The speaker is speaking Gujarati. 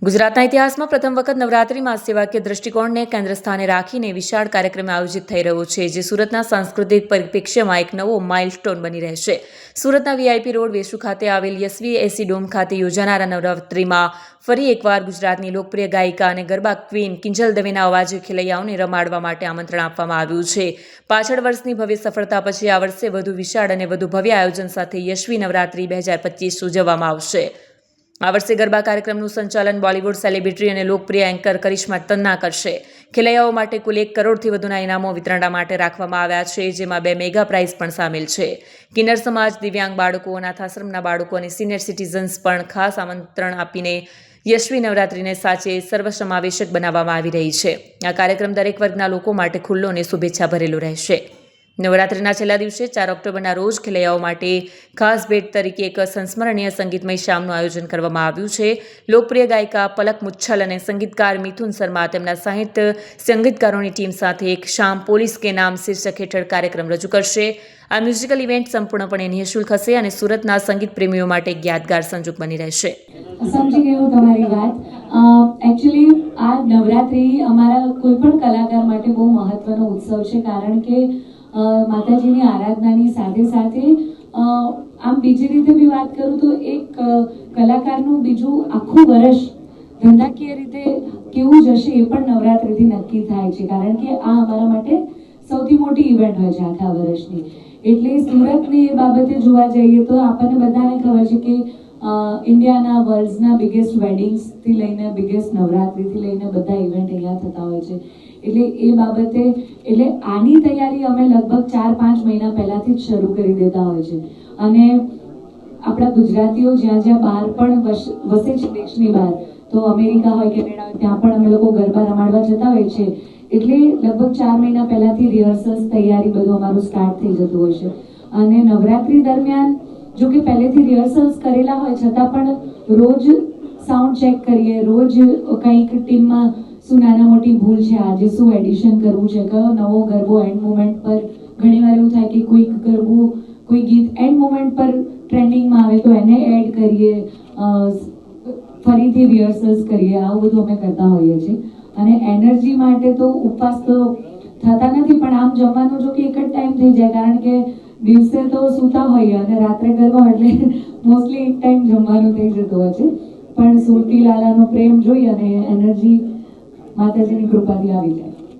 ગુજરાતના ઇતિહાસમાં પ્રથમ વખત નવરાત્રિમાં સેવાકીય દૃષ્ટિકોણને કેન્દ્ર સ્થાને રાખીને વિશાળ કાર્યક્રમ આયોજિત થઈ રહ્યો છે, જે સુરતના સાંસ્કૃતિક પરિપ્રેક્ષ્યમાં એક નવો માઇલસ્ટોન બની રહેશે. સુરતના વીઆઈપી રોડ વેસુ ખાતે આવેલ યશવી એસી ડોમ ખાતે યોજાનારા નવરાત્રિમાં ફરી એકવાર ગુજરાતની લોકપ્રિય ગાયિકા અને ગરબા ક્વીન કિંજલ દવેના અવાજે ખેલૈયાઓને રમાડવા માટે આમંત્રણ આપવામાં આવ્યું છે. પાછળ વર્ષની ભવ્ય સફળતા પછી આ વર્ષે વધુ વિશાળ અને વધુ ભવ્ય આયોજન સાથે યશવી નવરાત્રિ 2025 ઉજવવામાં આવશે. આ વર્ષે ગરબા કાર્યક્રમનું સંચાલન બોલિવૂડ સેલિબ્રિટી અને લોકપ્રિય એન્કર કરિશ્મા તન્ના કરશે. ખેલૈયાઓ માટે કુલ 1 કરોડથી વધુના ઇનામો વિતરણના માટે રાખવામાં આવ્યા છે, જેમાં 2 મેગા પ્રાઇઝ પણ સામેલ છે. કિન્નર સમાજ, દિવ્યાંગ બાળકો, અનાથાશ્રમના બાળકો અને સિનિયર સિટીઝન્સ પણ ખાસ આમંત્રણ આપીને યશવી નવરાત્રિને સાચે સર્વસમાવેશક બનાવવામાં આવી રહી છે. આ કાર્યક્રમ દરેક વર્ગના લોકો માટે ખુલ્લો અને શુભેચ્છા ભરેલો રહેશે. નવરાત્રિના છેલ્લા દિવસે 4 ઓક્ટોબરના રોજ ખેલૈયાઓ માટે ખાસ ભેટ તરીકે એક સંસ્મરણીય સંગીતમય શામનું આયોજન કરવામાં આવ્યું છે. લોકપ્રિય ગાયિકા પલક મુચ્છલ અને સંગીતકાર મિથુન શર્મા તેમના 60 સંગીતકારોની ટીમ સાથે એક શામ પોલીસ કે નામ શીર્ષક હેઠળ કાર્યક્રમ રજૂ કરશે. આ મ્યુઝિકલ ઇવેન્ટ સંપૂર્ણપણે નિઃશુલ્ક હશે અને સુરતના સંગીત પ્રેમીઓ માટે એક યાદગાર સંજોગ બની રહેશે. સમજી ગયું તમારી વાત. એકચ્યુઅલી આ નવરાત્રિ અમારા કોઈ પણ કલાકાર માટે બહુ મહત્વનો ઉત્સવ છે, કારણ કે માતાજીની આરાધનાની સાથે સાથે આમ બીજી રીતે બી વાત કરું તો એક કલાકારનું બીજું આખું વર્ષ ધંધાકીય રીતે કેવું જશે એ પણ નવરાત્રિથી નક્કી થાય છે, કારણ કે આ અમારા માટે સૌથી મોટી ઇવેન્ટ હોય છે આખા વર્ષની. એટલે સુરતની એ બાબતે જોવા જઈએ તો આપણને બધાને ખબર છે કે ઇન્ડિયાના વર્લ્ડના બિગેસ્ટ વેડિંગ્સથી લઈને બિગેસ્ટ નવરાત્રિથી લઈને બધા ઇવેન્ટ અહીંયા થતા હોય છે. એટલે એ બાબતે આની તૈયારી અમે લગભગ 4-5 મહિના પહેલાથી જ શરૂ કરી દેતા હોય છે. અને આપણા ગુજરાતીઓ જ્યાં જ્યાં બહાર પણ વસે છે દેશની બહાર, તો અમેરિકા હોય, કેનેડા હોય, ત્યાં પણ અમે લોકો ગરબા રમાડવા જતા હોય છે. એટલે લગભગ 4 મહિના પહેલાથી રિહર્સલ્સ, તૈયારી બધું અમારું સ્ટાર્ટ થઈ જતું હોય છે. અને નવરાત્રી દરમિયાન જો કે પહેલેથી રિહર્સલ્સ કરેલા હોય છતાં પણ રોજ સાઉન્ડ ચેક કરીએ, રોજ કંઈક ટીમમાં શું નાના મોટી ભૂલ છે, આજે શું એડિશન કરવું છે, કયો નવો ગરબો એન્ડ મોમેન્ટ પર. ઘણીવાર એવું થાય કે કોઈ ગરબું, કોઈ ગીત એન્ડ મોમેન્ટ પર ટ્રેન્ડિંગમાં આવે તો એને એડ કરીએ, ફરીથી રિહર્સલ્સ કરીએ. આવું બધું અમે કરતા હોઈએ છીએ. અને એનર્જી માટે તો ઉપવાસ તો થતા નથી, પણ આમ જમવાનું જો કે એક જ ટાઈમ થઈ જાય, કારણ કે દિવસે તો સૂતા હોઈએ અને રાત્રે ગરબા, એટલે મોસ્ટલી એક ટાઈમ જમવાનું થઈ જતું હોય છે. પણ સુરતી લાલાનો પ્રેમ જોઈ અને એનર્જી માતાજીની કૃપાથી આવી જાય.